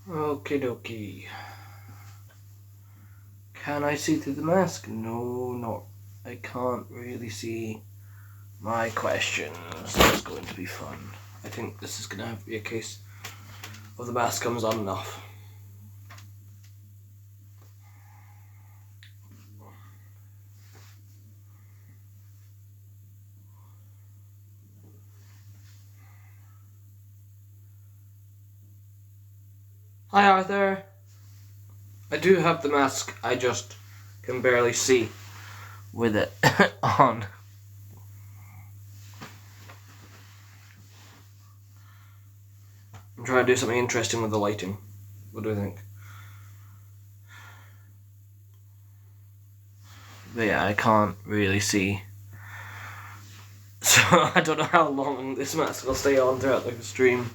Okie dokie. Can I see through the mask? No, not. I can't really see my questions. It's going to be fun. I think this is going to have to be a case of the mask comes on enough. Hi Arthur! I do have the mask, I just can barely see with it on. I'm trying to do something interesting with the lighting. What do you think? But yeah, I can't really see. So I don't know how long this mask will stay on throughout the stream.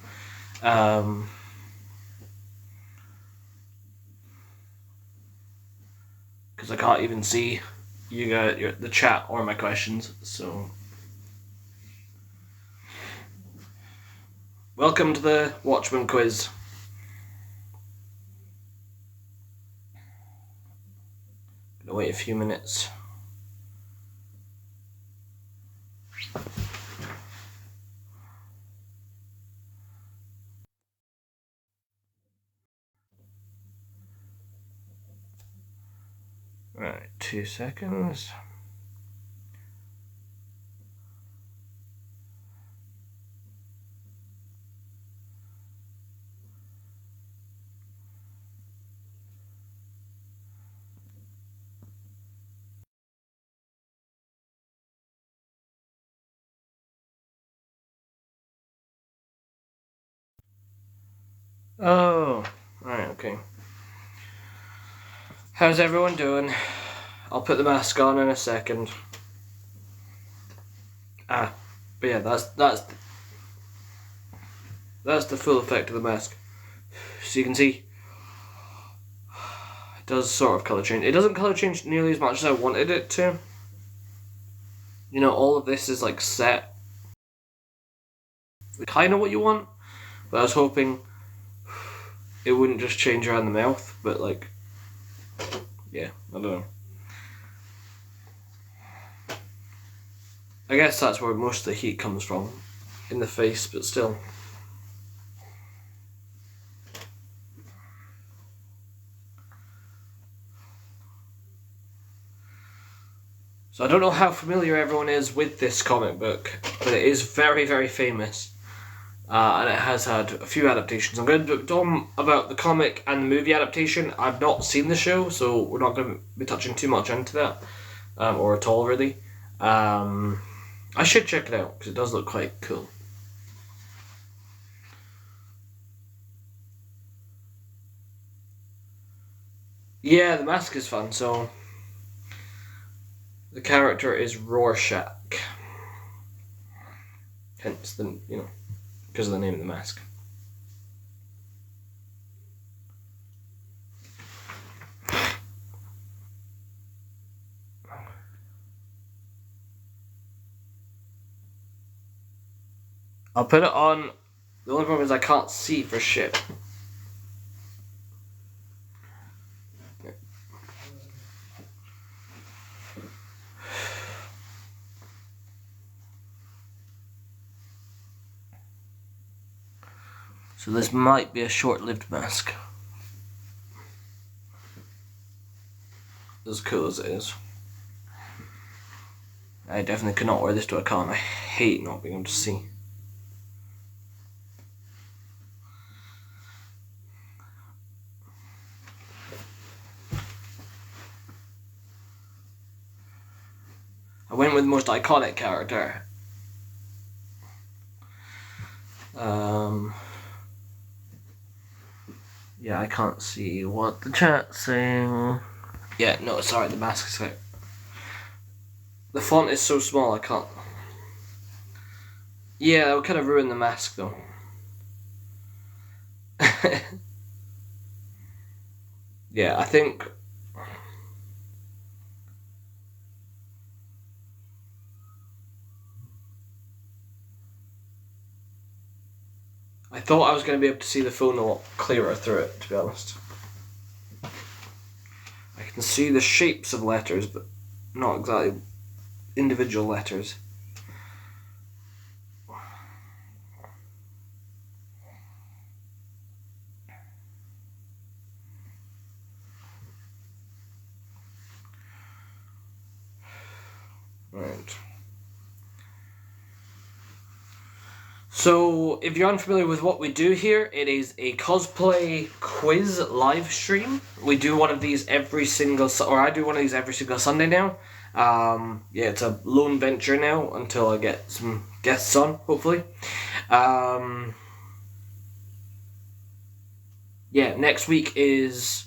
Because I can't even see you got the chat or my questions. So welcome to the Watchmen quiz. Gonna wait a few minutes. Right, 2 seconds. Oh, right, okay. How's everyone doing? I'll put the mask on in a second. But yeah, that's the full effect of the mask. So you can see, it does sort of colour change. It doesn't colour change nearly as much as I wanted it to. You know, all of this is like set. Kind of what you want, but I was hoping it wouldn't just change around the mouth, but like, yeah, I don't know. I guess that's where most of the heat comes from, in the face, but still. So I don't know how familiar everyone is with this comic book, but it is very, very famous. And it has had a few adaptations. I'm going to talk about the comic and the movie adaptation. I've not seen the show, so we're not going to be touching too much into that, or at all really. I should check it out, because it does look quite cool. Yeah, the mask is fun, so the character is Rorschach. Hence the, because of the name of the mask. I'll put it on. The only problem is I can't see for shit. So this might be a short-lived mask. As cool as it is. I definitely could not wear this to a con. I hate not being able to see. I went with the most iconic character. Yeah, I can't see what the chat's saying. Yeah, no, sorry, the mask is like... The font is so small, I can't... Yeah, that would kind of ruin the mask, though. Yeah, I think thought I was going to be able to see the phone a lot clearer through it, to be honest. I can see the shapes of letters, but not exactly individual letters. Right. So, if you're unfamiliar with what we do here, it is a cosplay quiz live stream. We do one of these every single, or I do one of these every single Sunday now. Yeah, it's a lone venture now until I get some guests on, hopefully. Yeah, next week is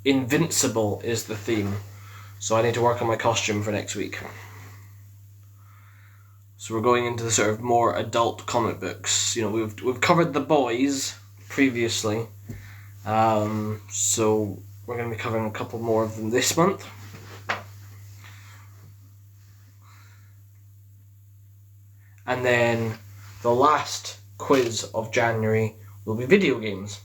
Invincible is the theme. So I need to work on my costume for next week. So we're going into the sort of more adult comic books. You know, we've covered the boys previously, so we're going to be covering a couple more of them this month. And then the last quiz of January will be video games.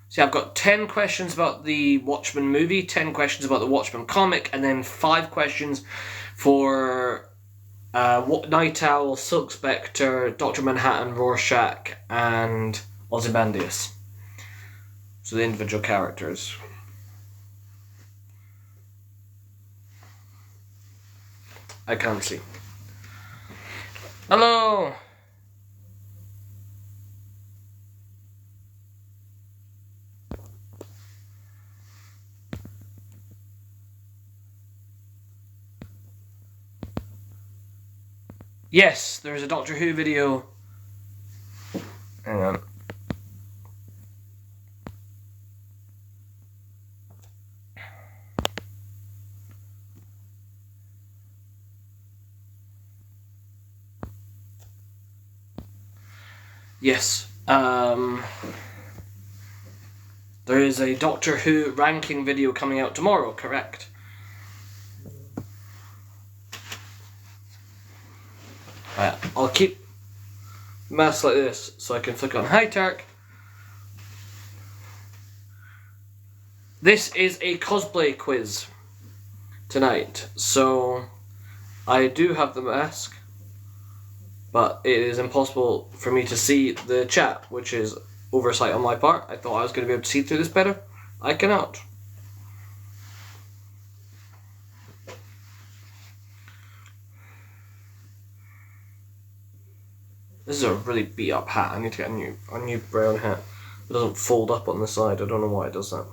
See, I've got 10 questions about the Watchmen movie, 10 questions about the Watchmen comic, and then 5 questions for Night Owl, Silk Spectre, Dr. Manhattan, Rorschach, and Ozymandias. So the individual characters. I can't see. Hello! Yes, there's a Doctor Who video. Hang on. Yes. There is a Doctor Who ranking video coming out tomorrow, correct? Right, I'll keep masks like this so I can flick on Hi Tark. This is a cosplay quiz tonight, so I do have the mask, but it is impossible for me to see the chat, which is oversight on my part. I thought I was going to be able to see through this better. I cannot. This is a really beat up hat. I need to get a new brown hat. It doesn't fold up on the side. I don't know why it does that.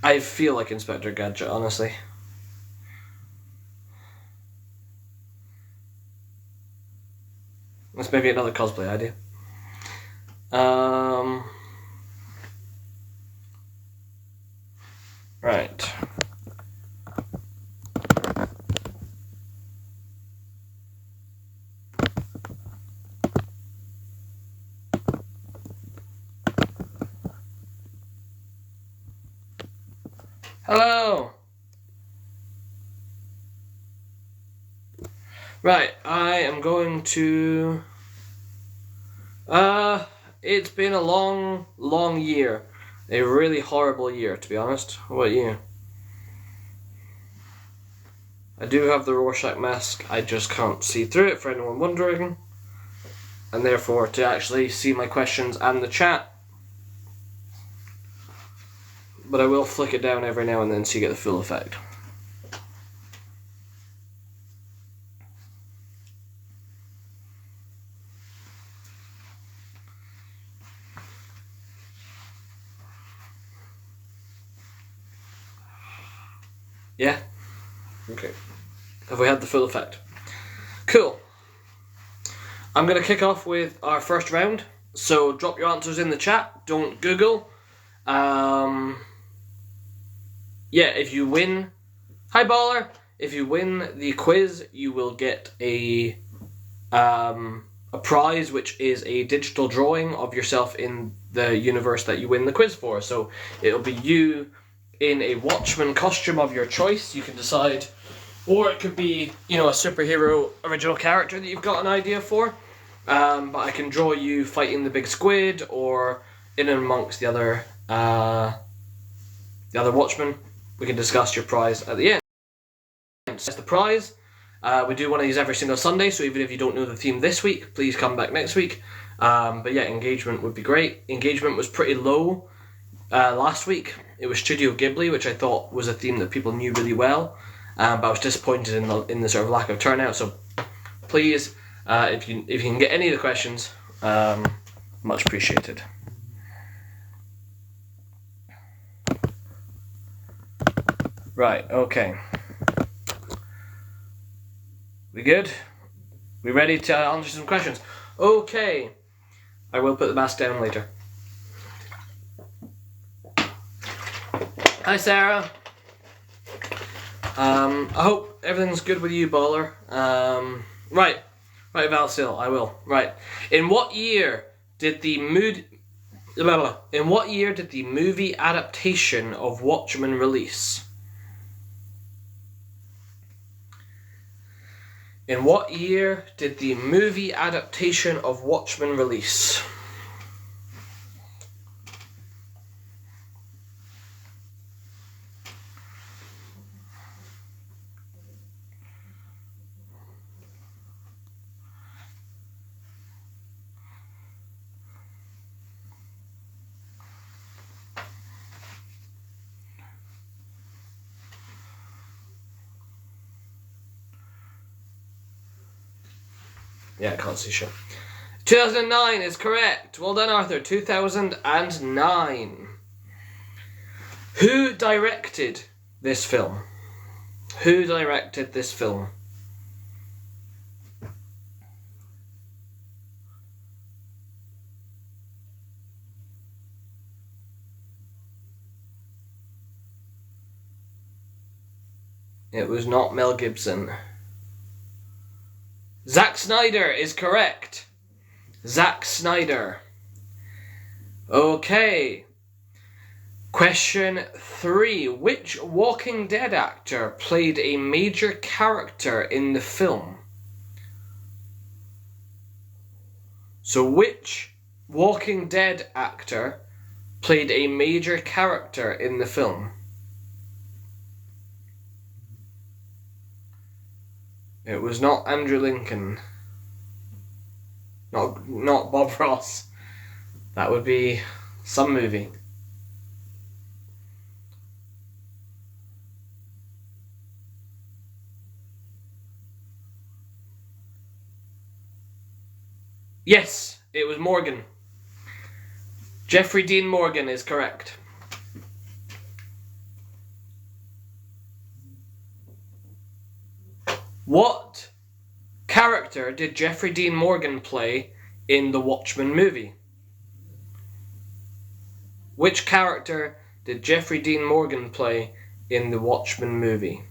I feel like Inspector Gadget, honestly. That's maybe another cosplay idea. Right. Hello! Right, I am going to... It's been a long, long year. A really horrible year, to be honest. What about you? I do have the Rorschach mask, I just can't see through it for anyone wondering. And therefore, to actually see my questions and the chat. But I will flick it down every now and then so you get the full effect. Yeah? Okay. Have we had the full effect? Cool. I'm going to kick off with our first round. So drop your answers in the chat. Don't Google. Yeah, if you win... Hi, Baller! If you win the quiz, you will get a prize, which is a digital drawing of yourself in the universe that you win the quiz for. So it'll be you in a Watchmen costume of your choice. You can decide, or it could be, you know, a superhero original character that you've got an idea for. But I can draw you fighting the big squid, or in and amongst the other Watchmen. We can discuss your prize at the end. That's the prize. We do one of these every single Sunday, so even if you don't know the theme this week, please come back next week. But yeah, engagement would be great. Engagement was pretty low last week. It was Studio Ghibli, which I thought was a theme that people knew really well, but I was disappointed in the sort of lack of turnout. So please, if you can get any of the questions, much appreciated. Right, okay. We good? We ready to answer some questions? Okay. I will put the mask down later. Hi, Sarah. I hope everything's good with you, Baller. Right, Valsil, I will. Right. In what year did the movie adaptation of Watchmen release? In what year did the movie adaptation of Watchmen release? Yeah, I can't see shit. 2009 is correct. Well done, Arthur. 2009. Who directed this film? Who directed this film? It was not Mel Gibson. Zack Snyder is correct. Zack Snyder. Okay. Question 3. Which Walking Dead actor played a major character in the film? So which Walking Dead actor played a major character in the film? It was not Andrew Lincoln. Not Bob Ross. That would be some movie. Yes, it was Morgan. Jeffrey Dean Morgan is correct. What character did Jeffrey Dean Morgan play in the Watchmen movie? Which character did Jeffrey Dean Morgan play in the Watchmen movie?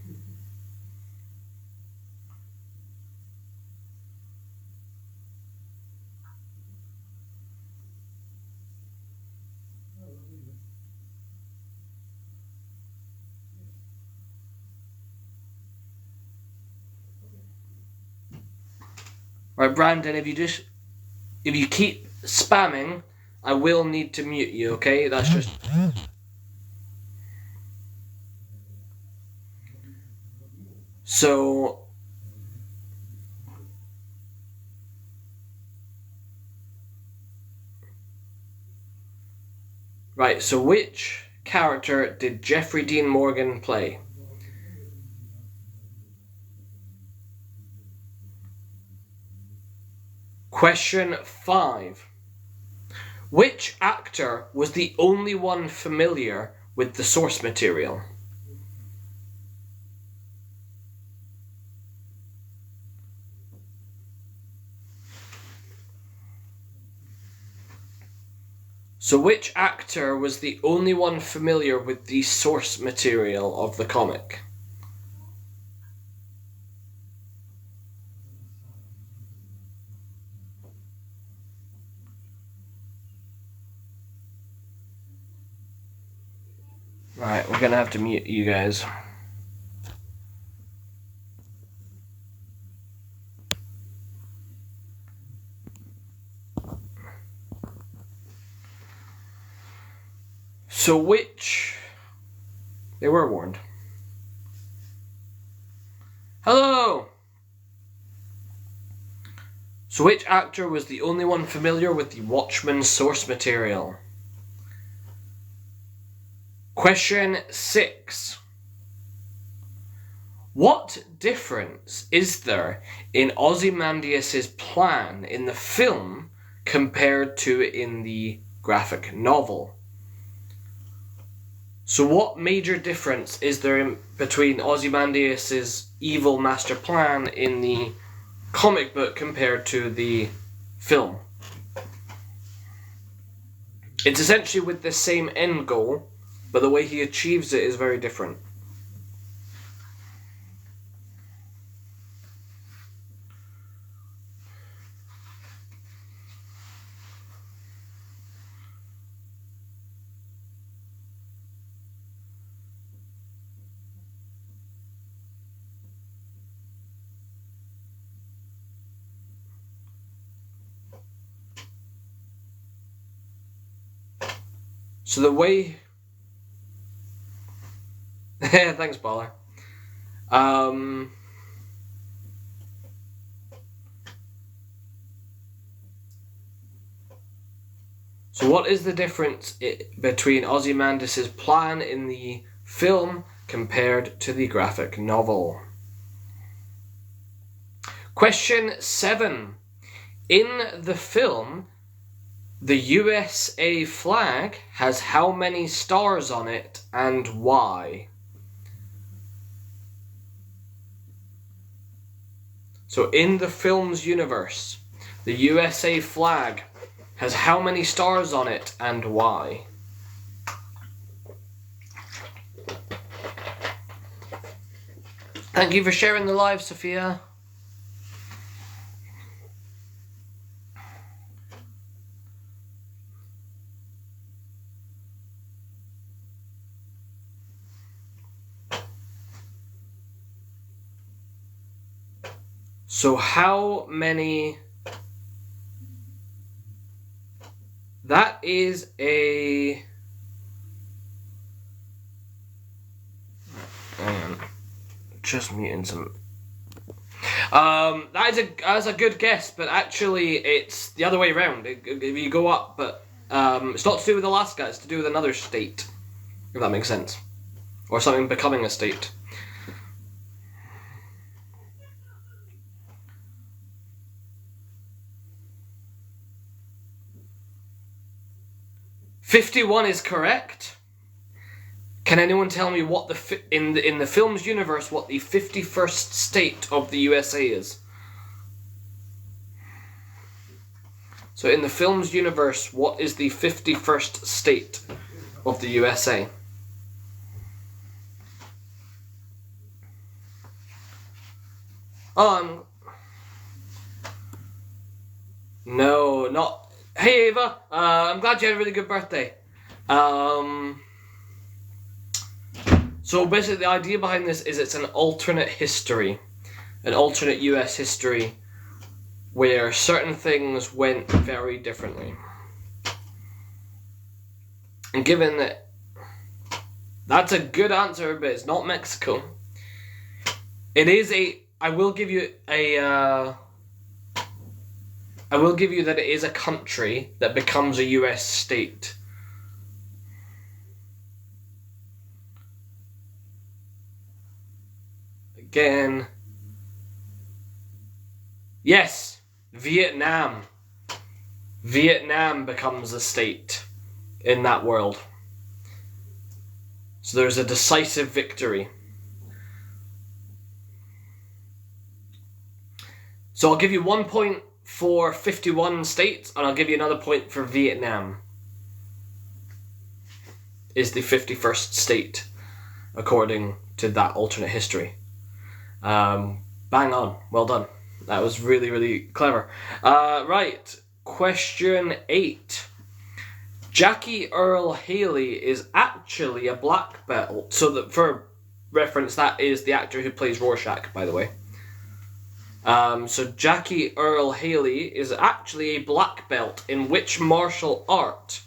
Right, Brandon, if you keep spamming, I will need to mute you, okay? That's just... So... Right, so which character did Jeffrey Dean Morgan play? Question 5. Which actor was the only one familiar with the source material? So which actor was the only one familiar with the source material of the comic? Right, we're gonna have to mute you guys. So which... They were warned. Hello! So which actor was the only one familiar with the Watchmen source material? Question 6. What difference is there in Ozymandias' plan in the film compared to in the graphic novel? So what major difference is there between Ozymandias' evil master plan in the comic book compared to the film? It's essentially with the same end goal, but the way he achieves it is very different. So the way... Thanks, Baller. So what is the difference between Ozymandias' plan in the film compared to the graphic novel? Question 7. In the film, the USA flag has how many stars on it and why? So in the film's universe, the USA flag has how many stars on it and why? Thank you for sharing the live, Sophia. So how many... That is a... Just muting some... That's a good guess, but actually it's the other way around. If you go up, but it's not to do with Alaska, it's to do with another state, if that makes sense. Or something becoming a state. "51 is correct. Can anyone tell me what in the film's universe what the 51st state of the USA is?" So in the film's universe, what is the 51st state of the USA? No, not... Hey Ava, I'm glad you had a really good birthday. So basically the idea behind this is it's an alternate history. An alternate US history where certain things went very differently. And given that that's a good answer, but it's not Mexico. It is a... I will give you that it is a country that becomes a US state. Again. Yes, Vietnam. Vietnam becomes a state in that world. So there's a decisive victory. So I'll give you 1 point for 51 states, and I'll give you another point for Vietnam. Is the 51st state, according to that alternate history. Bang on. Well done. That was really, really clever. Right. Question 8. Jackie Earle Haley is actually a black belt. So that, for reference, that is the actor who plays Rorschach, by the way. So Jackie Earle Haley is actually a black belt in which martial art,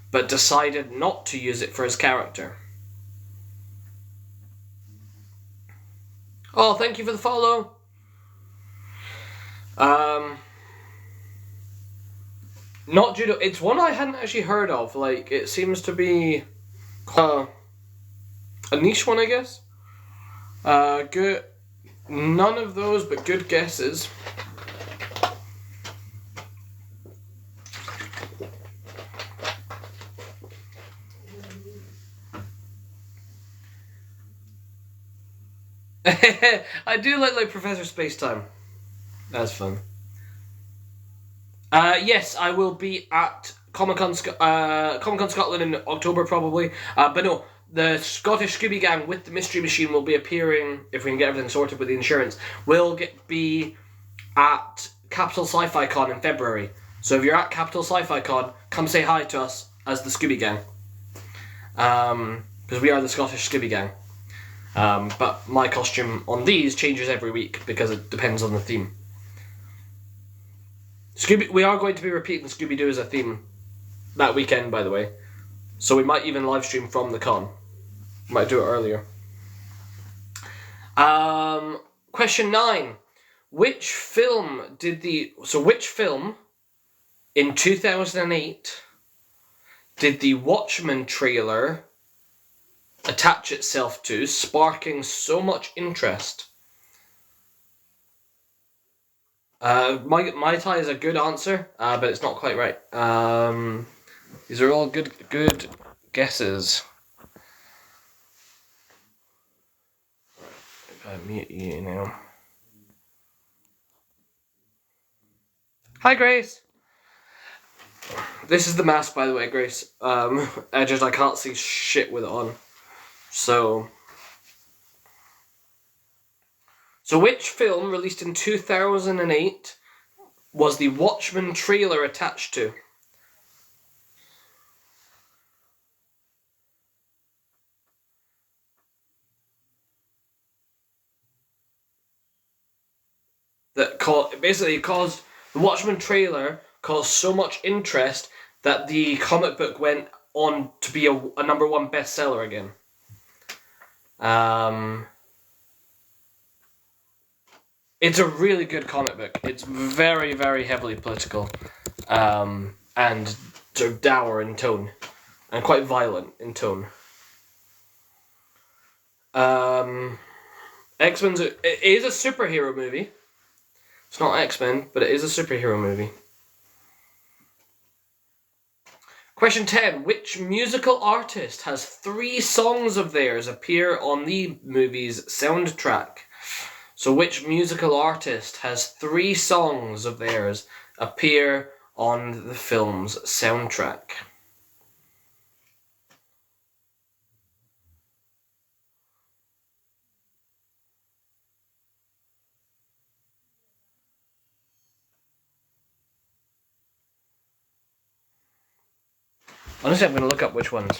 but decided not to use it for his character. Oh, thank you for the follow. Not judo. It's one I hadn't actually heard of. Like, it seems to be a niche one, I guess. Good. None of those, but good guesses. I do like Professor Spacetime. That's fun. Yes, I will be at Comic-Con Scotland in October, probably. But no, the Scottish Scooby Gang with the Mystery Machine will be appearing, if we can get everything sorted with the insurance, will be at Capital Sci-Fi Con in February. So if you're at Capital Sci-Fi Con, come say hi to us as the Scooby Gang. Because we are the Scottish Scooby Gang. But my costume on these changes every week because it depends on the theme. We are going to be repeating Scooby-Doo as a theme that weekend, by the way. So we might even live stream from the con. Might do it earlier. Question 9. Which film in 2008 did the WATCHMEN trailer attach itself to, sparking so much interest? My tie is a good answer, but it's not quite right. These are all good guesses. If I mute you now. Hi, Grace. This is the mask, by the way, Grace. I can't see shit with it on. So which film released in 2008 was the WATCHMEN trailer attached to? Basically caused the WATCHMEN trailer caused so much interest that the comic book went on to be a #1 bestseller again. It's a really good comic book. It's very, very heavily political, and sort of dour in tone, and quite violent in tone. X-Men's it is a superhero movie. It's not X-Men, but it is a superhero movie. Question 10. Which musical artist has 3 songs of theirs appear on the movie's soundtrack? So which musical artist has 3 songs of theirs appear on the film's soundtrack? Honestly, I'm going to look up which ones.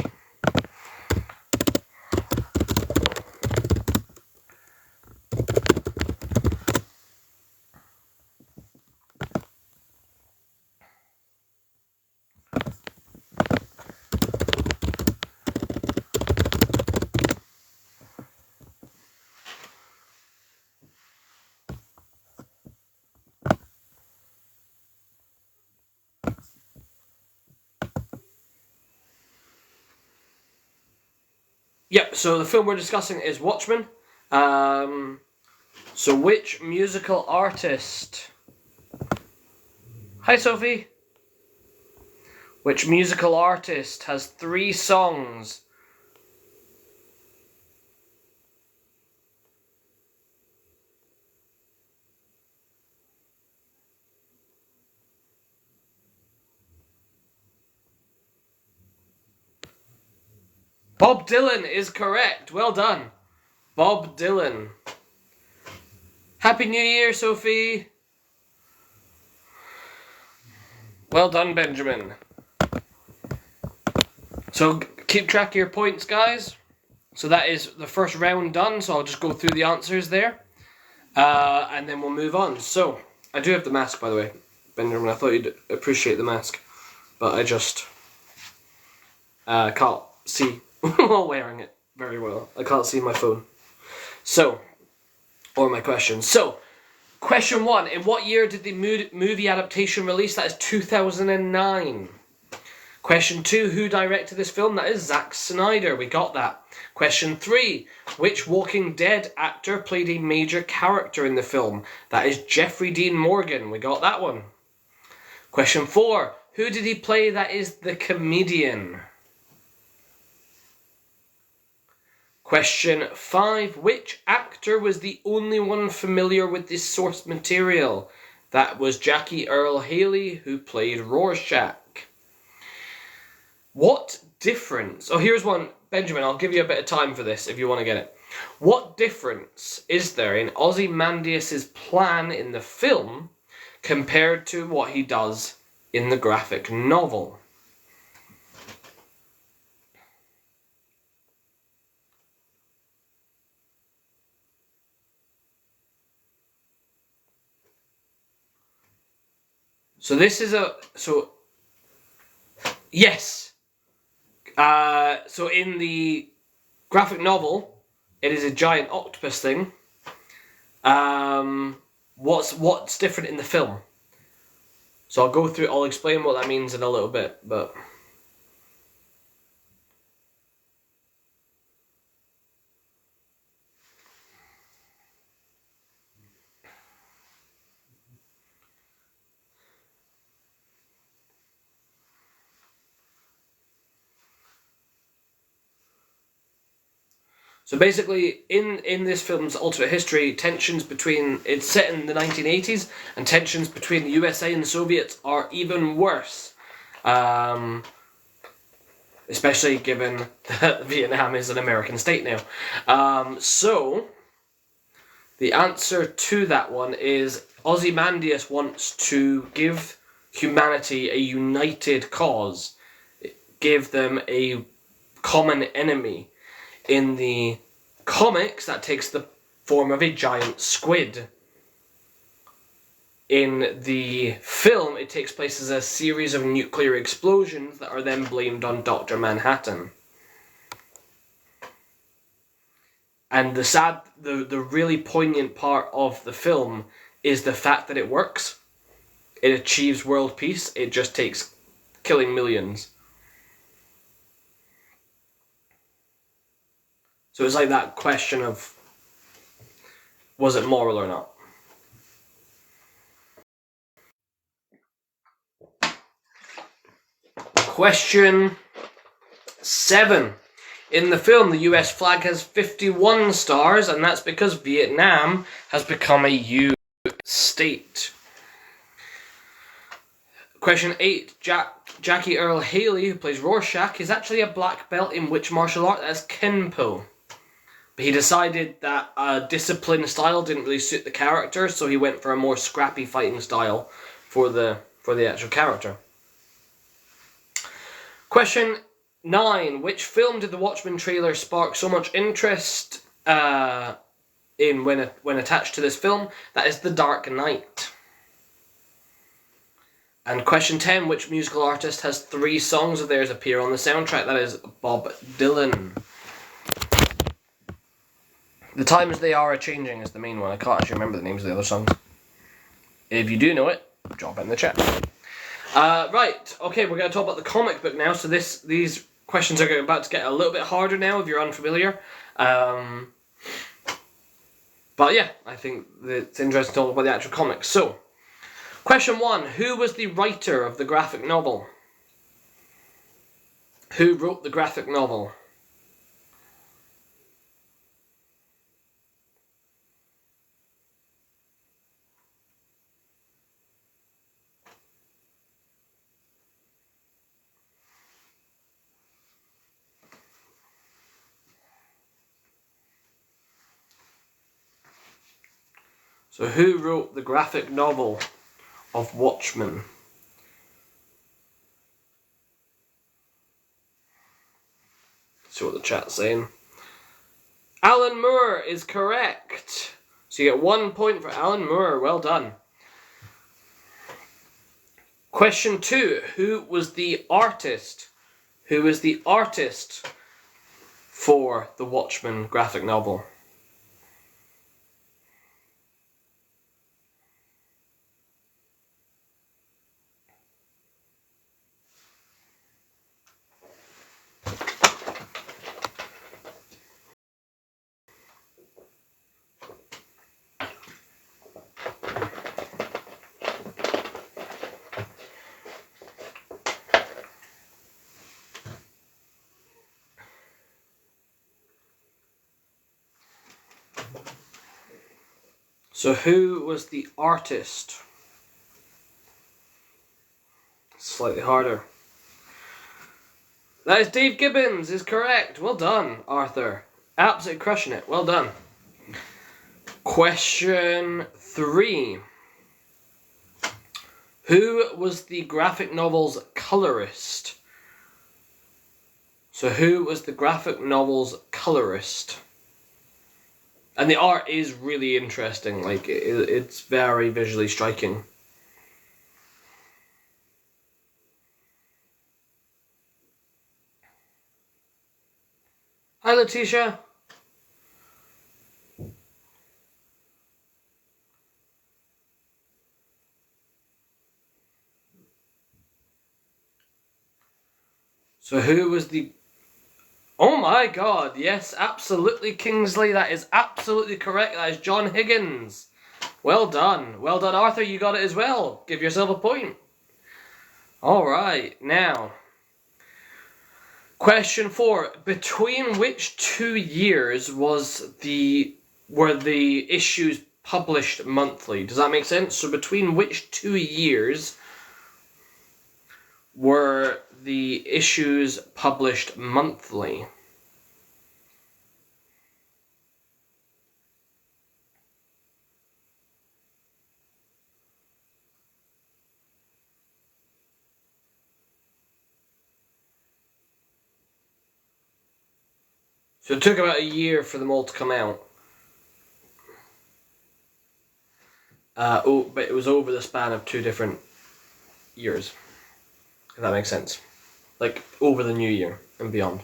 Yep, so the film we're discussing is Watchmen. So which musical artist... Hi, Sophie. Which musical artist has 3 songs? Bob Dylan is correct. Well done. Bob Dylan. Happy New Year, Sophie. Well done, Benjamin. So keep track of your points, guys. So that is the first round done, so I'll just go through the answers there. And then we'll move on. So, I do have the mask, by the way, Benjamin. I thought you'd appreciate the mask. But I just can't see while wearing it very well. I can't see my phone. So, or my questions. So, question 1. In what year did the movie adaptation release? That is 2009. Question 2. Who directed this film? That is Zack Snyder. We got that. Question 3. Which Walking Dead actor played a major character in the film? That is Jeffrey Dean Morgan. We got that one. Question 4. Who did he play? That is the comedian. Question 5. Which actor was the only one familiar with this source material? That was Jackie Earle Haley, who played Rorschach. What difference... Oh, here's one. Benjamin, I'll give you a bit of time for this if you want to get it. What difference is there in Ozymandias' plan in the film compared to what he does in the graphic novel? So this is a... So... Yes! So in the graphic novel, it is a giant octopus thing. What's different in the film? So I'll explain what that means in a little bit, but... So basically, in this film's alternate history, it's set in the 1980s, and tensions between the USA and the Soviets are even worse. Especially given that Vietnam is an American state now. So, the answer to that one is Ozymandias wants to give humanity a united cause. Give them a common enemy. In the comics, that takes the form of a giant squid. In the film, it takes place as a series of nuclear explosions that are then blamed on Dr. Manhattan. And the really poignant part of the film is the fact that it works. It achieves world peace. It just takes killing millions. So it's like that question of, was it moral or not? Question 7. In the film, the US flag has 51 stars, and that's because Vietnam has become a U state. Question 8. Jackie Earle Haley, who plays Rorschach, is actually a black belt in which martial art? That's Kenpo. But he decided that a disciplined style didn't really suit the character, so he went for a more scrappy fighting style for the actual character. Question 9. Which film did the Watchmen trailer spark so much interest in when attached to this film? That is The Dark Knight. And question 10. Which musical artist has 3 songs of theirs appear on the soundtrack? That is Bob Dylan. The Times They Are A-Changing is the main one. I can't actually remember the names of the other songs. If you do know it, drop it in the chat. Right, okay, we're going to talk about the comic book now. So these questions are about to get a little bit harder now if you're unfamiliar. But yeah, I think it's interesting to talk about the actual comic. So, question 1. Who was the writer of the graphic novel? Who wrote the graphic novel? So who wrote the graphic novel of Watchmen? chat's saying. Alan Moore is correct. So you get 1 point for Alan Moore. Well done. Question 2. Who was the artist? Who was the artist for the Watchmen graphic novel? So who was the artist? Slightly harder. That is Dave Gibbons, is correct. Well done, Arthur. Absolutely crushing it. Well done. Question 3. Who was the graphic novel's colorist? So who was the graphic novel's colorist? And the art is really interesting. Like, it's very visually striking. Hi, Letitia. So who was the... Oh my god, yes, absolutely, Kingsley. That is absolutely correct. That is John Higgins. Well done. Well done, Arthur. You got it as well. Give yourself a point. Alright, now. Question 4. Between which 2 years were the issues published monthly? Does that make sense? So between which 2 years were the issues published monthly? So it took about a year for them all to come out. But it was over the span of 2 different years. If that makes sense. Like, over the new year and beyond.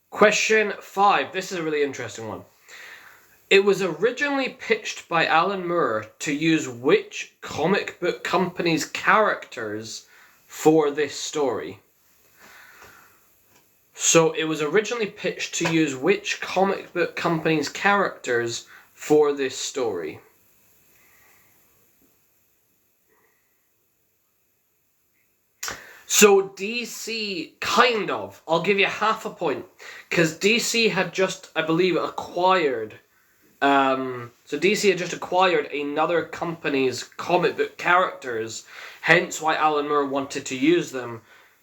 Question 5. This is a really interesting one. It was originally pitched by Alan Moore to use which comic book company's characters for this story? So it was originally pitched to use which comic book company's characters for this story? So DC, kind of. I'll give you half a point. Because DC had just, I believe, acquired... so DC had just acquired another company's comic book characters, hence why Alan Moore wanted to use them.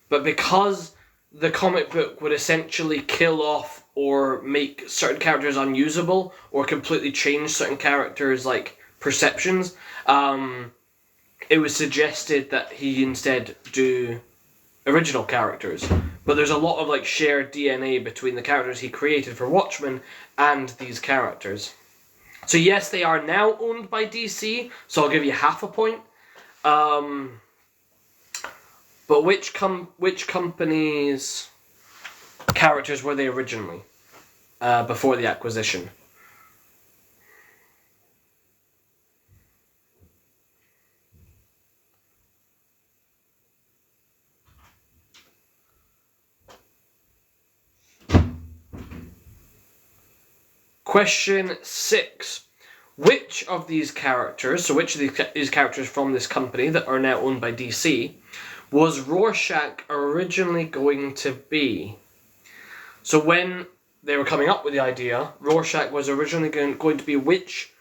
But because the comic book would essentially kill off or make certain characters unusable, or completely change certain characters' like perceptions, it was suggested that he instead do original characters. But there's a lot of like shared DNA between the characters he created for Watchmen and these characters. So yes, they are now owned by DC, so I'll give you half a point. But which company's characters were they originally, before the acquisition? Question 6. Which of these characters, so which of these characters from this company that are now owned by DC, was Rorschach originally going to be? So when they were coming up with the idea, Rorschach was originally going to be which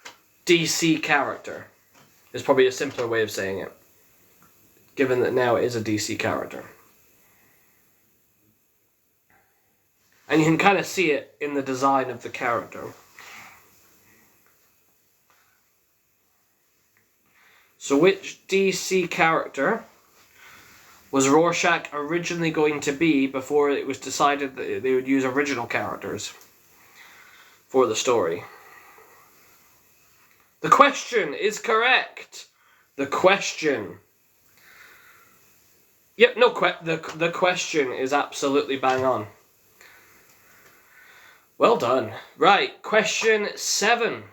DC character? Is probably a simpler way of saying it, given that now it is a DC character. And you can kind of see it in the design of the character. So which DC character was Rorschach originally going to be before it was decided that they would use original characters for the story? The question is correct. The question. Yep, no, the question is absolutely bang on. Well done. Right, question 7.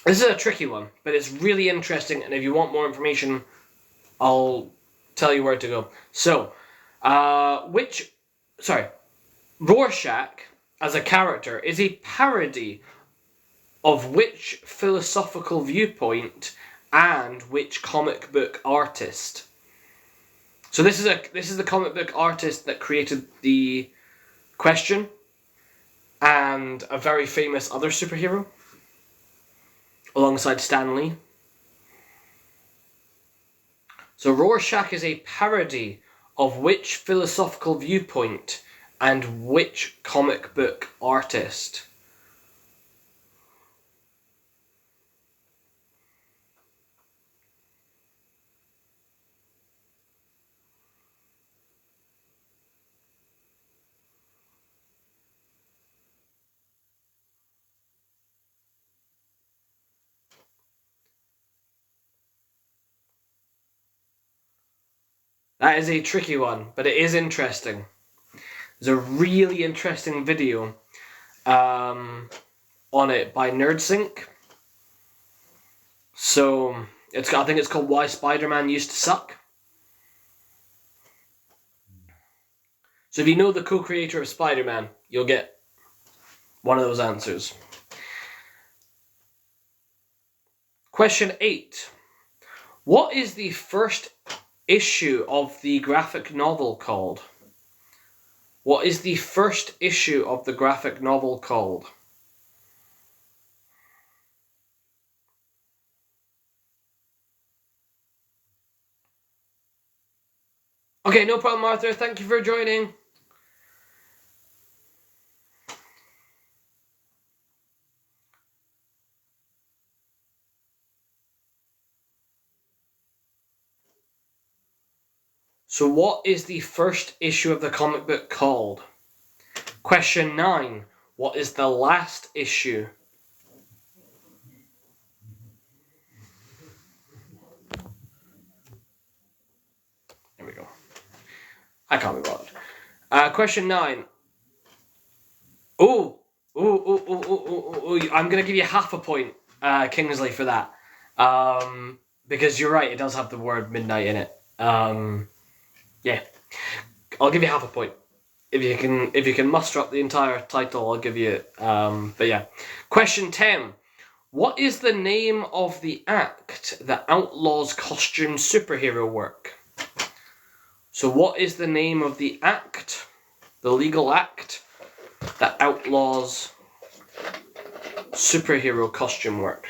This is a tricky one, but it's really interesting, and if you want more information, I'll tell you where to go. So, Rorschach, as a character, is a parody of which philosophical viewpoint and which comic book artist? So this is the comic book artist that created the question and a very famous other superhero alongside Stan Lee. So Rorschach is a parody of which philosophical viewpoint and which comic book artist? That is a tricky one, but it is interesting. There's a really interesting video on it by NerdSync. So I think it's called Why Spider-Man Used to Suck. So if you know the co-creator of Spider-Man, you'll get one of those answers. Question 8. What is the first issue of the graphic novel called? What is the first issue of the graphic novel called? Okay, no problem, Arthur. Thank you for joining. So what is the first issue of the comic book called? Question 9. What is the last issue? There we go. I can't be bothered. Question 9. I'm going to give you half a point, Kingsley, for that. Because you're right, it does have the word midnight in it. Yeah. I'll give you half a point. If you can muster up the entire title, I'll give you it. But yeah. Question 10. What is the name of the act that outlaws costume superhero work? So what is the name of the act, the legal act, that outlaws superhero costume work?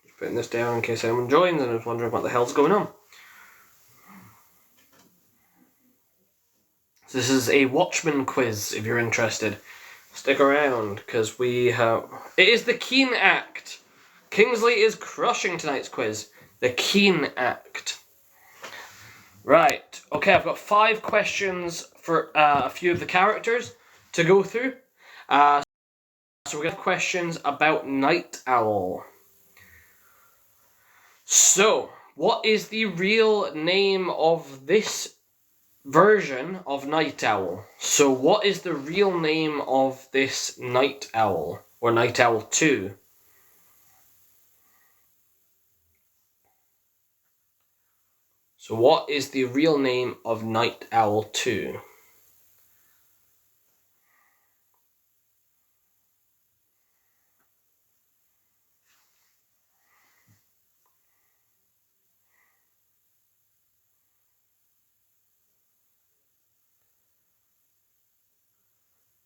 Just putting this down in case anyone joins and is wondering what the hell's going on. So this is a Watchmen quiz, if you're interested. Stick around, because we have... It is the Keen Act. Kingsley is crushing tonight's quiz. The Keen Act. Right. Okay, I've got 5 questions for a few of the characters to go through. So we're going to have questions about Night Owl. So, what is the real name of this version of Night Owl? So what is the real name of this Night Owl, or Night Owl 2? So what is the real name of Night Owl 2?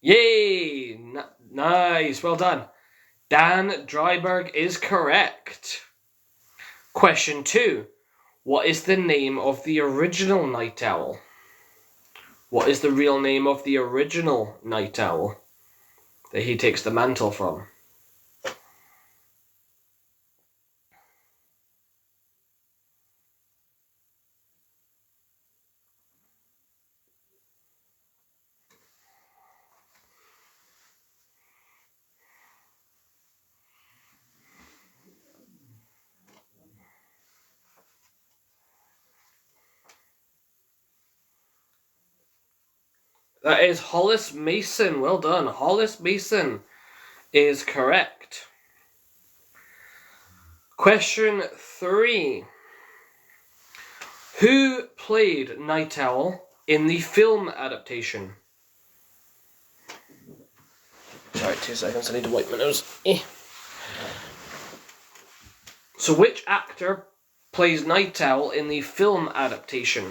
Yay! Nice, well done. Dan Dryberg is correct. Question 2. What is the name of the original Night Owl? What is the real name of the original Night Owl that he takes the mantle from? That is Hollis Mason. Well done. Hollis Mason is correct. Question 3. Who played Night Owl in the film adaptation? Sorry, 2 seconds. I need to wipe my nose. So which actor plays Night Owl in the film adaptation?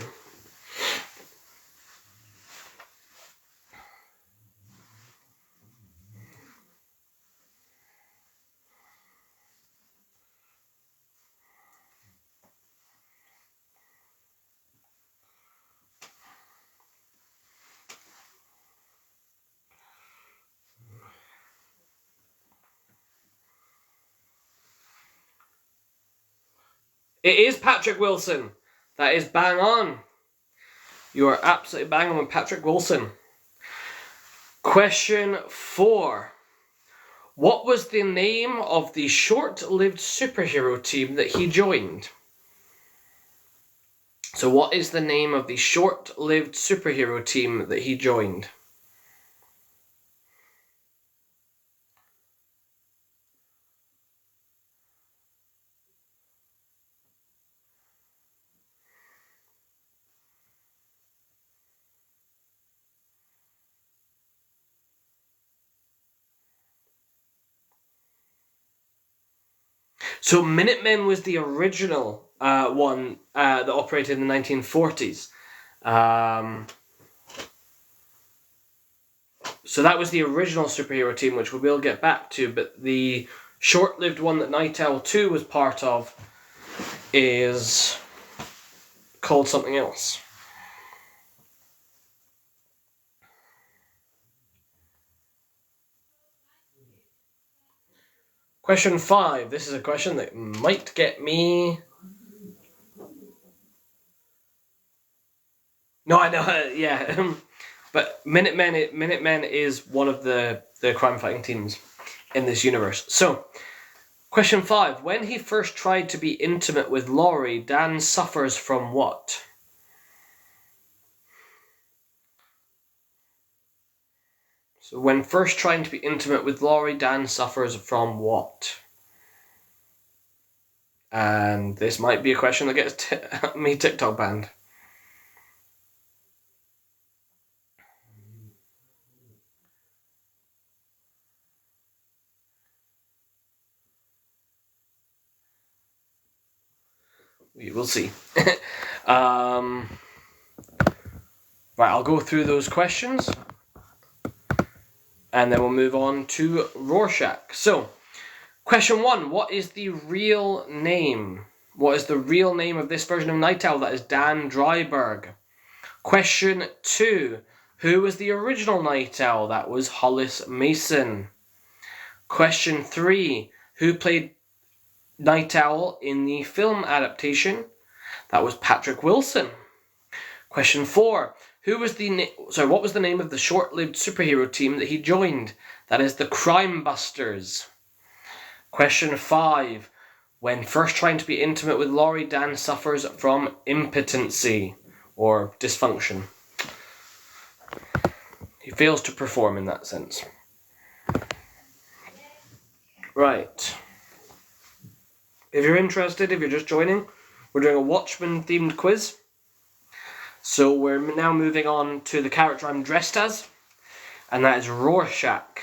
It is Patrick Wilson. That is bang on. You are absolutely bang on with Patrick Wilson. Question 4. What was the name of the short-lived superhero team that he joined? So what is the name of the short-lived superhero team that he joined? So Minutemen was the original one that operated in the 1940s. So that was the original superhero team, which we will get back to, but the short-lived one that Night Owl 2 was part of is called something else. Question 5. This is a question that might get me... No, I know, yeah. But Minutemen is one of the crime-fighting teams in this universe. So, question 5. When he first tried to be intimate with Laurie, Dan suffers from what? So when first trying to be intimate with Laurie, Dan suffers from what? And this might be a question that gets me TikTok banned. We will see. Right, I'll go through those questions. And then we'll move on to Rorschach. So, question 1. What is the real name? What is the real name of this version of Night Owl? That is Dan Dryberg. Question 2. Who was the original Night Owl? That was Hollis Mason. Question 3. Who played Night Owl in the film adaptation? That was Patrick Wilson. Question 4. What was the name of the short-lived superhero team that he joined? That is the Crime Busters. Question 5. When first trying to be intimate with Laurie, Dan suffers from impotency or dysfunction. He fails to perform in that sense. Right. If you're interested, if you're just joining, we're doing a Watchmen-themed quiz. So we're now moving on to the character I'm dressed as, and that is Rorschach.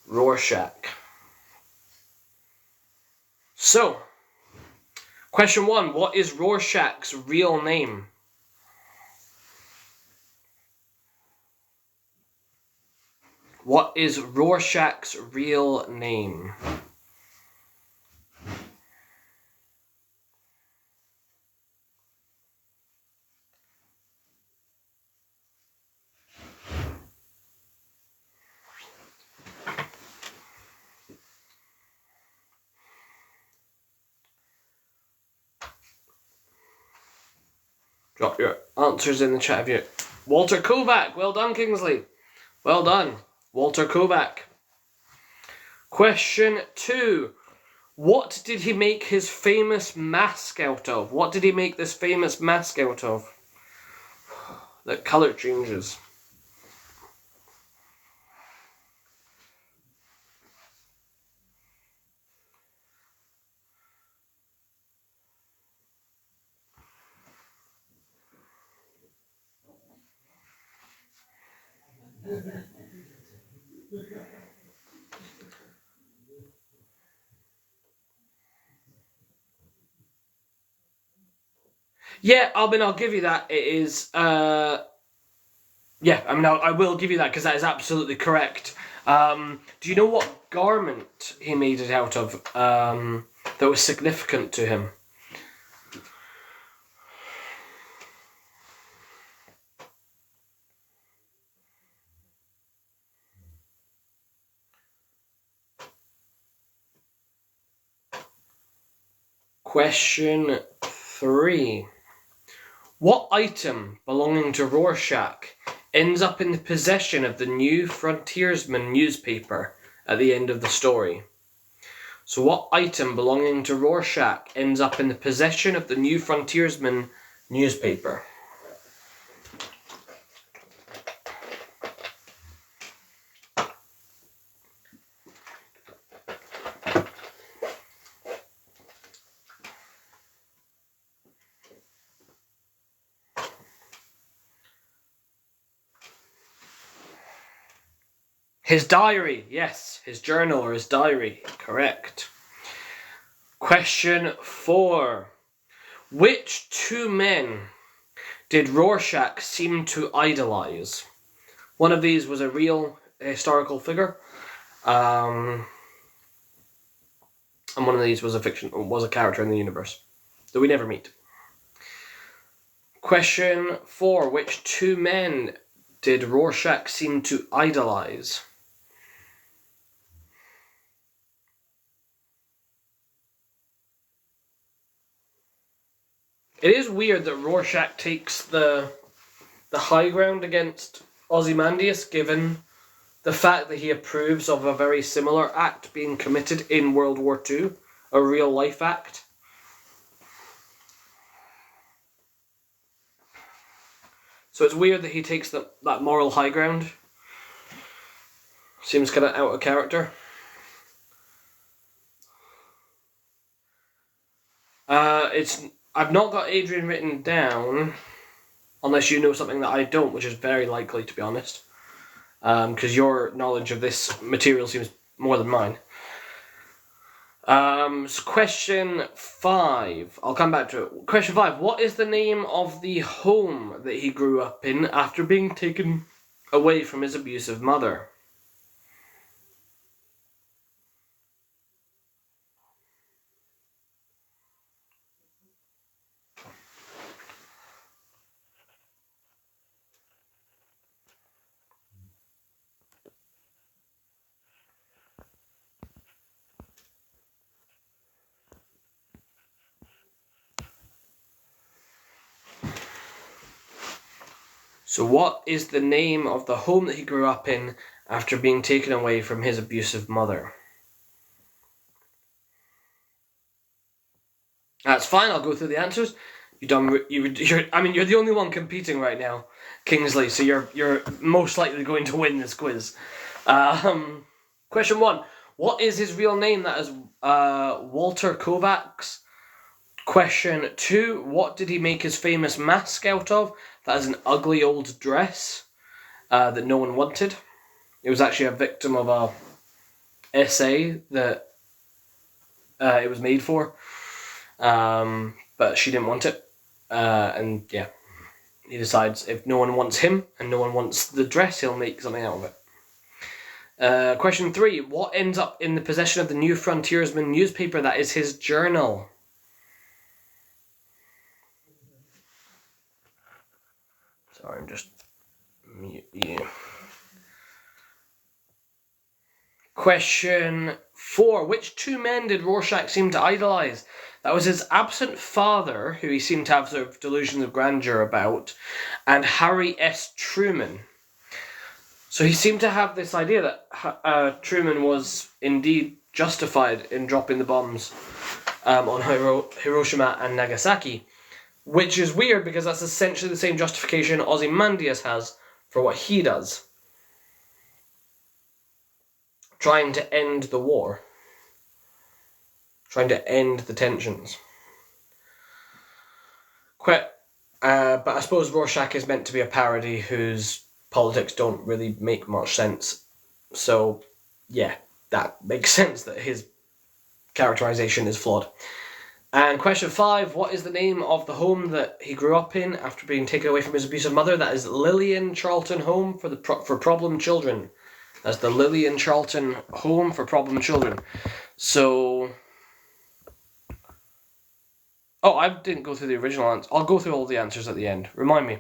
Rorschach. So, question 1, what is Rorschach's real name? What is Rorschach's real name? Drop your answers in the chat if you... Walter Kovac! Well done, Kingsley. Well done. Walter Kovac. Question 2. What did he make his famous mask out of? What did he make this famous mask out of? The colour changes. Yeah, I'll give you that. It is, I will give you that because that is absolutely correct. Do you know what garment he made it out of that was significant to him? Question 3. What item belonging to Rorschach ends up in the possession of the New Frontiersman newspaper at the end of the story? So what item belonging to Rorschach ends up in the possession of the New Frontiersman newspaper? His diary, yes, his journal or his diary, correct. Question 4. Which 2 men did Rorschach seem to idolize? One of these was a real historical figure, and one of these was a character in the universe that we never meet. Question 4. Which 2 men did Rorschach seem to idolize? It is weird that Rorschach takes the high ground against Ozymandias, given the fact that he approves of a very similar act being committed in World War II, a real-life act. So it's weird that he takes that moral high ground. Seems kind of out of character. I've not got Adrian written down, unless you know something that I don't, which is very likely, to be honest. Because your knowledge of this material seems more than mine. So question 5. I'll come back to it. Question 5. What is the name of the home that he grew up in after being taken away from his abusive mother? So what is the name of the home that he grew up in after being taken away from his abusive mother? That's fine, I'll go through the answers. You're the only one competing right now, Kingsley, so you're most likely going to win this quiz. Question 1. What is his real name? That is Walter Kovacs. Question 2. What did he make his famous mask out of? That is an ugly old dress that no one wanted. It was actually a victim of a essay that it was made for. But she didn't want it. And yeah, he decides if no one wants him and no one wants the dress, he'll make something out of it. Question 3. What ends up in the possession of the New Frontiersman newspaper? That is his journal. Sorry, I'm just mute you. Question 4. Which two men did Rorschach seem to idolise? That was his absent father, who he seemed to have sort of delusions of grandeur about, and Harry S. Truman. So he seemed to have this idea that Truman was indeed justified in dropping the bombs on Hiroshima and Nagasaki, which is weird because that's essentially the same justification Ozymandias has for what he does. Trying to end the war. Trying to end the tensions. But I suppose Rorschach is meant to be a parody whose politics don't really make much sense. So, yeah, that makes sense that his characterization is flawed. And question 5, what is the name of the home that he grew up in after being taken away from his abusive mother? That is Lillian Charlton Home for Problem Children. That's the Lillian Charlton Home for Problem Children. So... Oh, I didn't go through the original answer. I'll go through all the answers at the end. Remind me.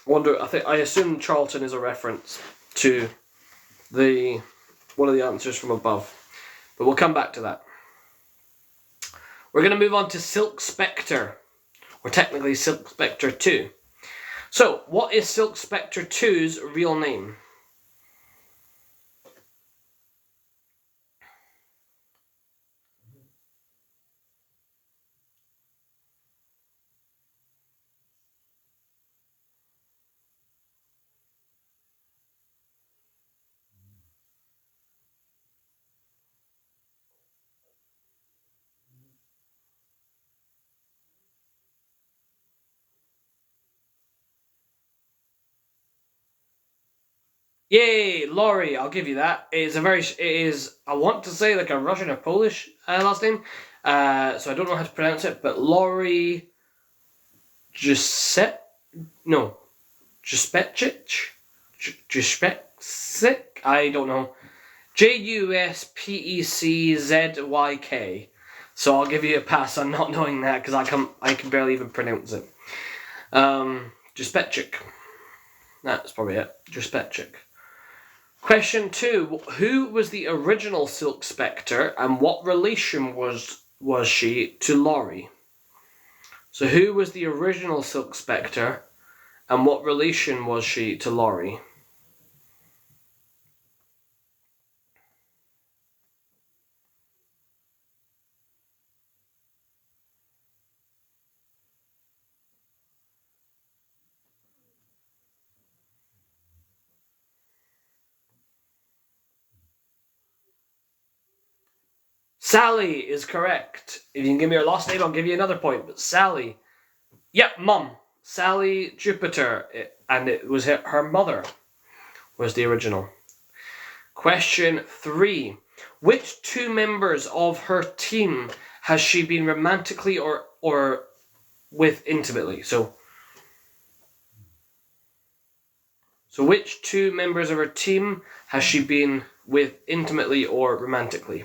I assume Charlton is a reference to one of the answers from above. But we'll come back to that. We're going to move on to Silk Spectre. Or technically Silk Spectre 2. So, what is Silk Spectre 2's real name? Yay, Laurie, I'll give you that. It is, I want to say like a Russian or Polish last name, so I don't know how to pronounce it, but Laurie Juspecic? I don't know. Juspeczyk. So I'll give you a pass on not knowing that, because I can barely even pronounce it. Juspecic. That's probably it. Juspecic. Question 2. Who was the original Silk Spectre and what relation was she to Laurie? So who was the original Silk Spectre and what relation was she to Laurie? Sally is correct. If you can give me her last name, I'll give you another point. But Sally. Yep, Mum. Sally Jupiter. And it was her mother was the original. Question 3. Which two members of her team has she been romantically or with intimately? So which two members of her team has she been with intimately or romantically?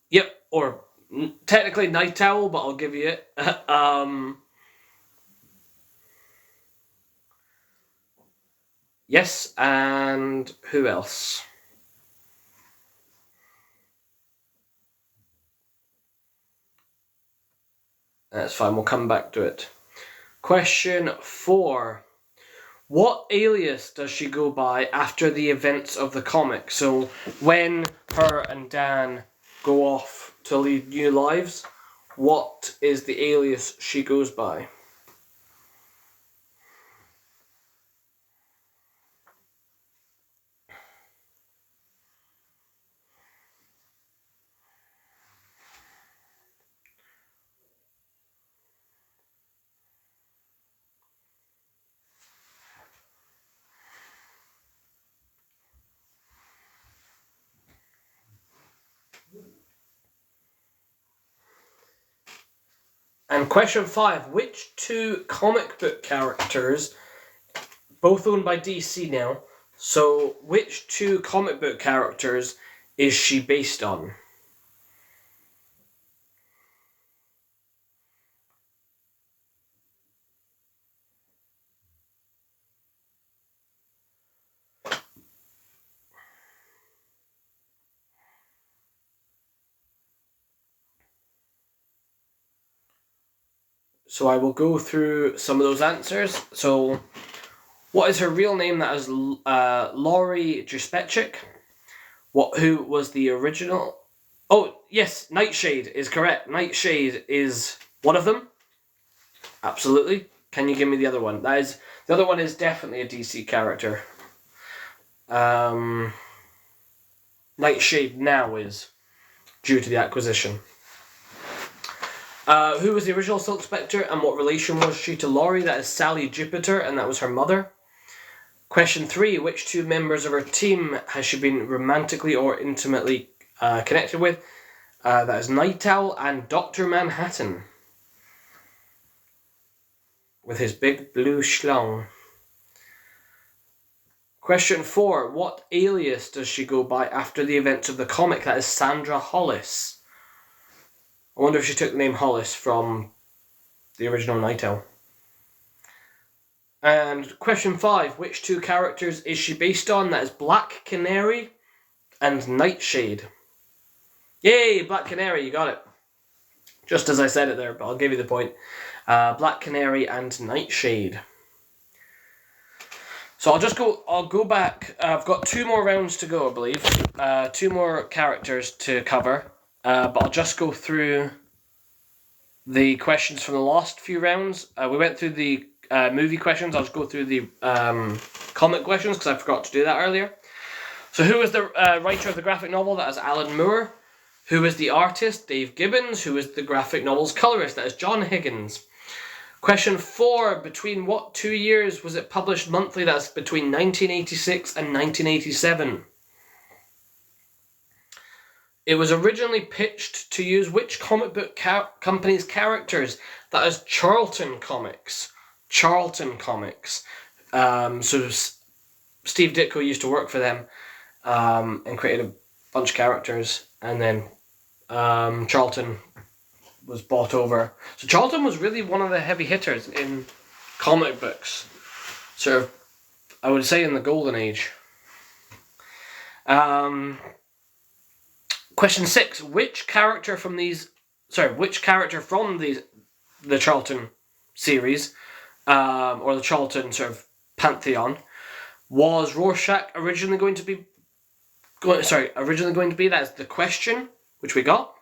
Yep, or technically Night Owl, but I'll give you it. Yes, and who else? That's fine, we'll come back to it. Question 4. What alias does she go by after the events of the comic? So when her and Dan go off to lead new lives, what is the alias she goes by? And question 5, which two comic book characters, both owned by DC now, so which two comic book characters is she based on? So I will go through some of those answers. So, what is her real name? That is Laurie Juspechik. Who was the original? Oh, yes, Nightshade is correct. Nightshade is one of them. Absolutely. Can you give me the other one? The other one is definitely a DC character. Nightshade now is, due to the acquisition. Who was the original Silk Spectre and what relation was she to Laurie? That is Sally Jupiter, and that was her mother. Question 3, which two members of her team has she been romantically or intimately connected with? That is Night Owl and Dr. Manhattan, with his big blue schlong. Question 4, what alias does she go by after the events of the comic? That is Sandra Hollis. I wonder if she took the name Hollis from the original Night Owl. And question 5, which two characters is she based on? That is Black Canary and Nightshade. Yay, Black Canary, you got it. Just as I said it there, but I'll give you the point. Black Canary and Nightshade. So I'll go back. I've got 2 more rounds to go, I believe. 2 more characters to cover. But I'll just go through the questions from the last few rounds. We went through the movie questions. I'll just go through the comic questions because I forgot to do that earlier. So who is the writer of the graphic novel? That is Alan Moore. Who is the artist? Dave Gibbons. Who is the graphic novel's colorist? That is John Higgins. Question 4, between what 2 years was it published monthly? That's between 1986 and 1987. It was originally pitched to use which comic book company's characters? That is Charlton Comics. Charlton Comics. So Steve Ditko used to work for them and created a bunch of characters, and then Charlton was bought over. So Charlton was really one of the heavy hitters in comic books. Sort of, I would say, in the golden age. Question 6, which character from the Charlton series, or the Charlton sort of pantheon, was Rorschach originally going to be? That is the question, which we got.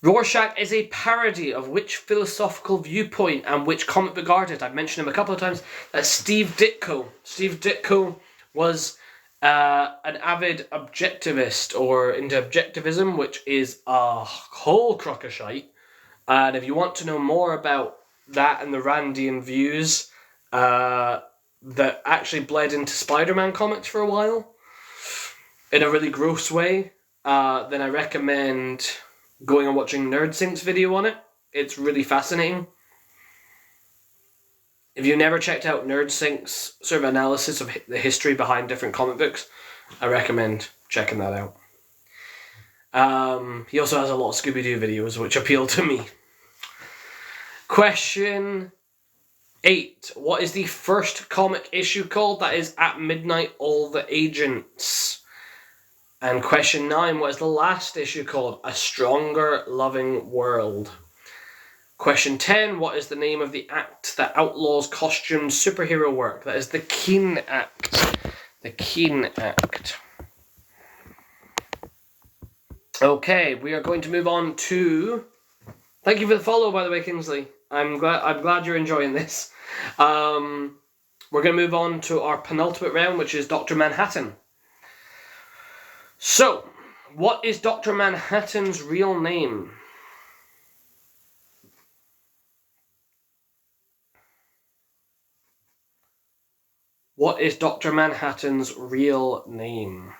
Rorschach is a parody of which philosophical viewpoint and which comic book artist? I've mentioned him a couple of times. That's Steve Ditko. Steve Ditko was an avid objectivist, or into objectivism, which is a whole crock of shite. And if you want to know more about that and the Randian views that actually bled into Spider-Man comics for a while, in a really gross way, then I recommend going and watching NerdSync's video on it. It's really fascinating. If you've never checked out NerdSync's sort of analysis of the history behind different comic books, I recommend checking that out. He also has a lot of Scooby-Doo videos, which appeal to me. Question 8. What is the first comic issue called? That is At Midnight, All the Agents. And question 9. What is the last issue called? A Stronger, Loving World. Question 10. What is the name of the act that outlaws costumed superhero work? That is the Keene Act. The Keene Act. Okay, we are going to move on to... Thank you for the follow, by the way, Kingsley. I'm glad you're enjoying this. We're going to move on to our penultimate round, which is Dr. Manhattan. So, what is Dr. Manhattan's real name? What is Dr. Manhattan's real name?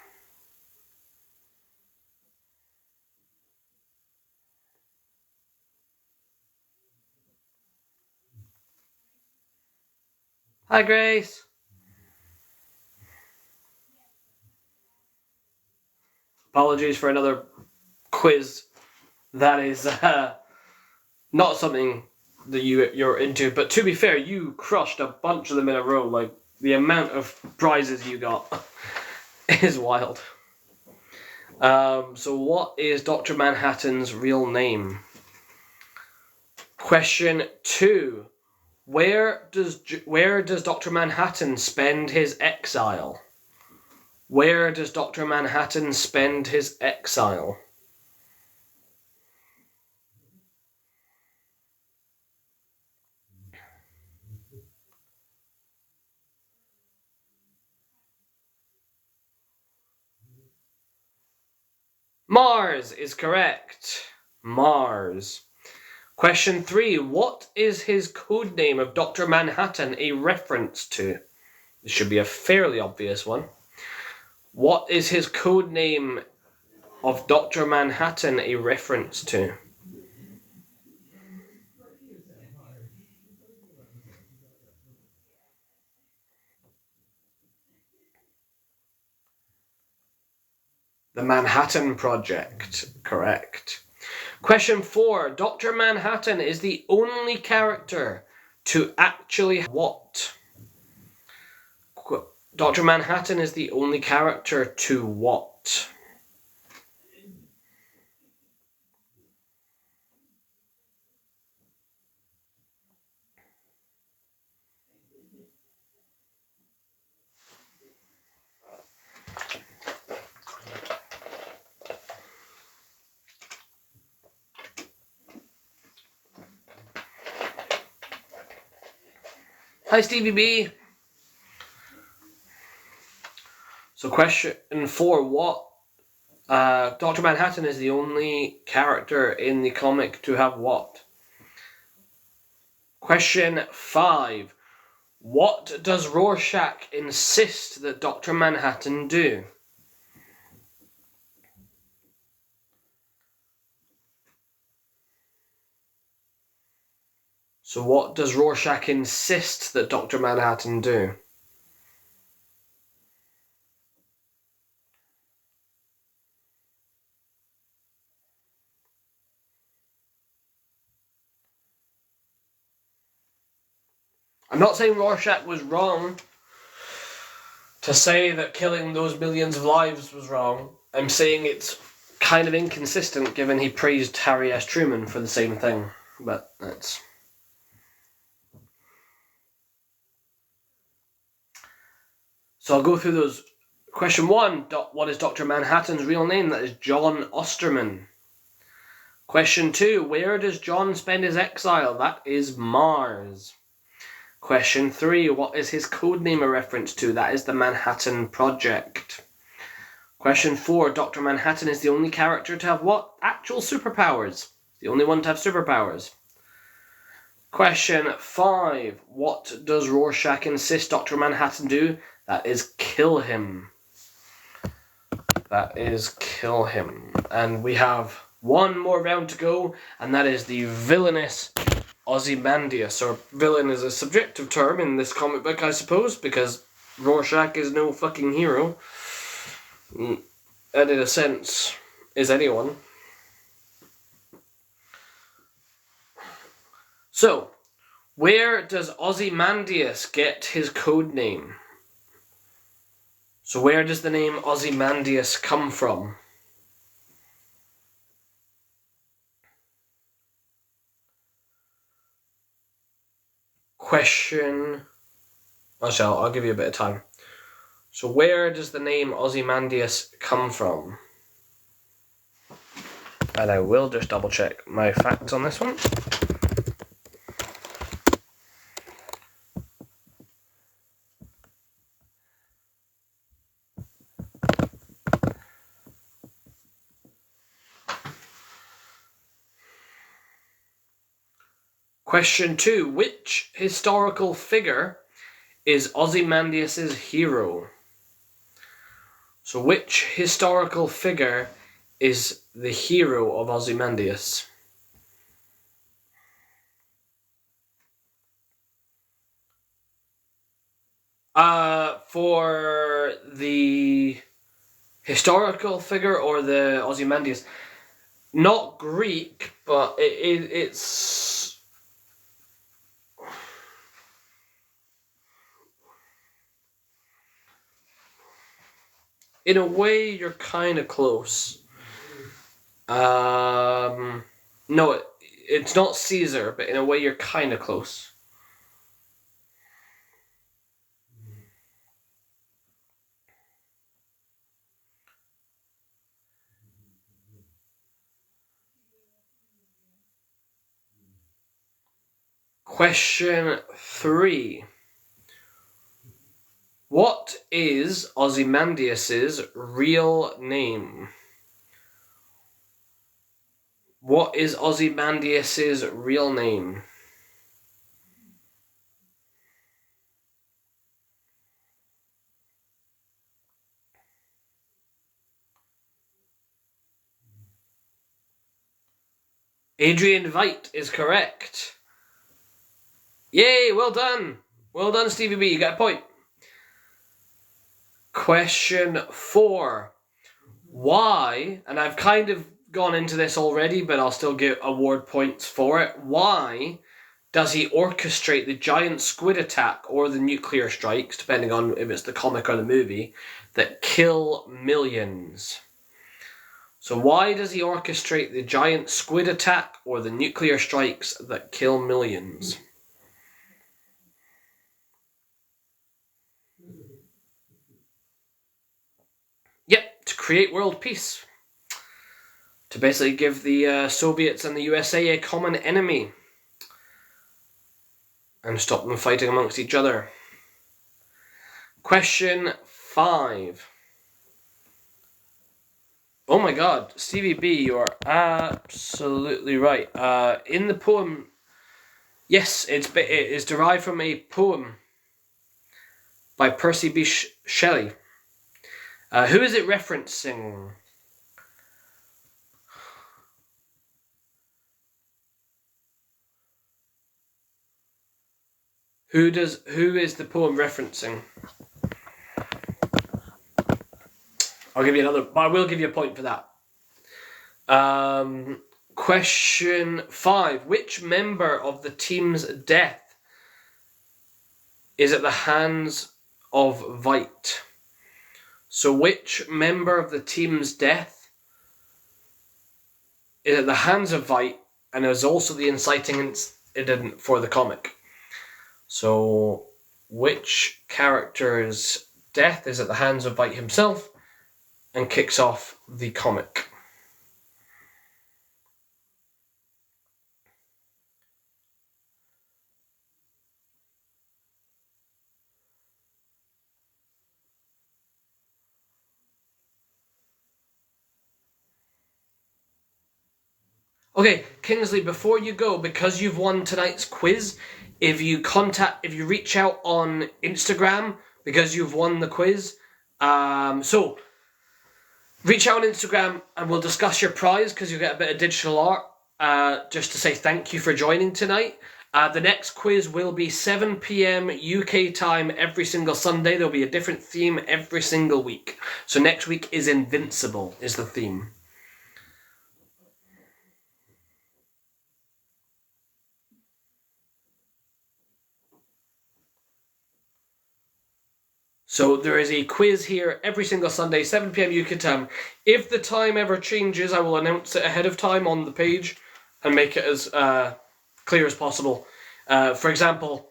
Hi, Grace. Apologies for another quiz that is not something that you're into, but to be fair, you crushed a bunch of them in a row. Like, the amount of prizes you got is wild. So what is Dr. Manhattan's real name? Question 2. Where does Dr. Manhattan spend his exile? Where does Dr. Manhattan spend his exile? Mars is correct. Mars. Question 3. What is his codename of Dr. Manhattan a reference to? This should be a fairly obvious one. What is his codename of Dr. Manhattan a reference to? The Manhattan Project. Correct. Question 4. Dr. Manhattan is the only character to actually what? Dr. Manhattan is the only character to what? Hi, Stevie B. So question 4, what? Dr. Manhattan is the only character in the comic to have what? Question 5, what does Rorschach insist that Dr. Manhattan do? So what does Rorschach insist that Dr. Manhattan do? I'm not saying Rorschach was wrong to say that killing those millions of lives was wrong. I'm saying it's kind of inconsistent given he praised Harry S. Truman for the same thing. But that's... So I'll go through those. Question 1, what is Dr. Manhattan's real name? That is John Osterman. Question 2, where does John spend his exile? That is Mars. Question 3, what is his codename a reference to? That is the Manhattan Project. Question 4, Dr. Manhattan is the only character to have what? Actual superpowers. The only one to have superpowers. Question 5, what does Rorschach insist Dr. Manhattan do? That is kill him. That is kill him. And we have one more round to go, and that is the villainous Ozymandias. Or villain is a subjective term in this comic book, I suppose, because Rorschach is no fucking hero. And in a sense, is anyone. So, where does Ozymandias get his code name? So where does the name Ozymandias come from? Question... I'll give you a bit of time. So where does the name Ozymandias come from? And I will just double check my facts on this one. Question 2. Which historical figure is Ozymandias' hero? So which historical figure is the hero of Ozymandias? For the historical figure or the Ozymandias? Not Greek, but it's... In a way, you're kind of close. No, it's not Caesar, but in a way, you're kind of close. Question 3. What is Ozymandias' real name? What is Ozymandias' real name? Adrian Veidt is correct. Yay, well done. Well done, Stevie B, you get a point. Question 4. Why, and I've kind of gone into this already, but I'll still give award points for it. Why does he orchestrate the giant squid attack or the nuclear strikes, depending on if it's the comic or the movie, that kill millions? So why does he orchestrate the giant squid attack or the nuclear strikes that kill millions? Yep, to create world peace. To basically give the Soviets and the USA a common enemy. And stop them fighting amongst each other. Question 5. Oh my god, Stevie B, you are absolutely right. In the poem, yes, it is derived from a poem by Percy Bysshe Shelley. Who is it referencing? Who is the poem referencing? I'll give you another, but I will give you a point for that. Question 5. Which member of the team's death is at the hands of Veidt? So which member of the team's death is at the hands of Veidt and is also the inciting incident for the comic? So which character's death is at the hands of Veidt himself and kicks off the comic? Okay, Kingsley, before you go, because you've won tonight's quiz, if you reach out on Instagram because you've won the quiz, so reach out on Instagram and we'll discuss your prize because you'll get a bit of digital art just to say thank you for joining tonight. The next quiz will be 7 p.m. UK time every single Sunday. There'll be a different theme every single week. So next week is Invincible, is the theme. So there is a quiz here every single Sunday, 7 p.m. UK time. If the time ever changes, I will announce it ahead of time on the page and make it as clear as possible. For example,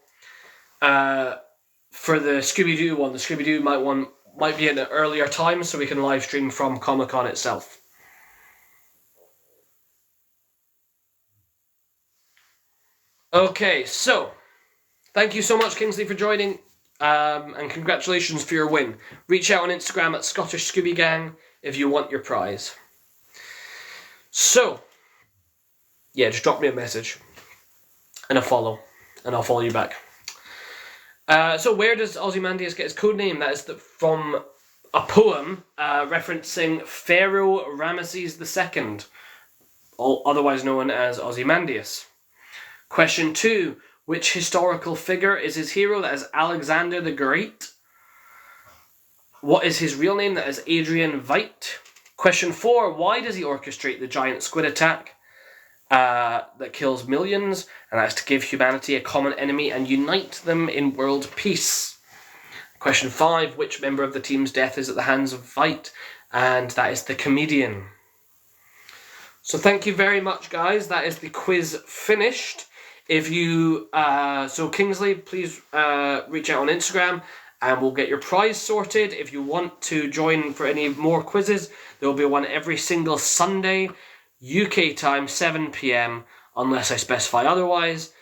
for the Scooby-Doo one, the Scooby-Doo might be at an earlier time so we can live stream from Comic-Con itself. Okay, so thank you so much, Kingsley, for joining. And congratulations for your win. Reach out on Instagram at Scottish Scooby Gang if you want your prize. So, yeah, just drop me a message and a follow, and I'll follow you back. So where does Ozymandias get his code name? That is from a poem referencing Pharaoh Ramesses II, otherwise known as Ozymandias. Question 2. Which historical figure is his hero? That is Alexander the Great. What is his real name? That is Adrian Veidt. Question 4. Why does he orchestrate the giant squid attack that kills millions? And that's to give humanity a common enemy and unite them in world peace. Question 5. Which member of the team's death is at the hands of Veidt? And that is the comedian. So thank you very much, guys. That is the quiz finished. If you, so Kingsley, please reach out on Instagram and we'll get your prize sorted. If you want to join for any more quizzes, there will be one every single Sunday, UK time, 7 PM, unless I specify otherwise.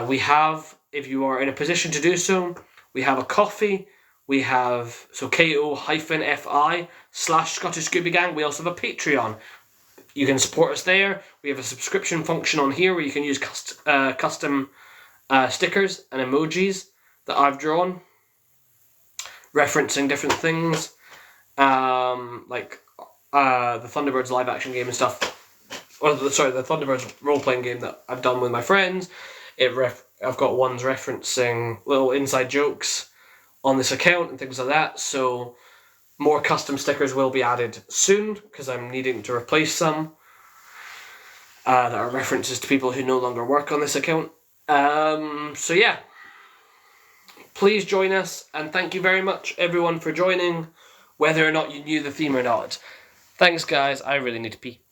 We have, if you are in a position to do so, we have a coffee. We have, so ko-fi/Scottish Scooby Gang. We also have a Patreon. You can support us there. We have a subscription function on here where you can use custom stickers and emojis that I've drawn, referencing different things, like the Thunderbirds live action game and stuff. The Thunderbirds role-playing game that I've done with my friends. I've got ones referencing little inside jokes on this account and things like that, so more custom stickers will be added soon, because I'm needing to replace some that are references to people who no longer work on this account. So yeah, please join us, and thank you very much everyone for joining, whether or not you knew the theme or not. Thanks guys, I really need to pee.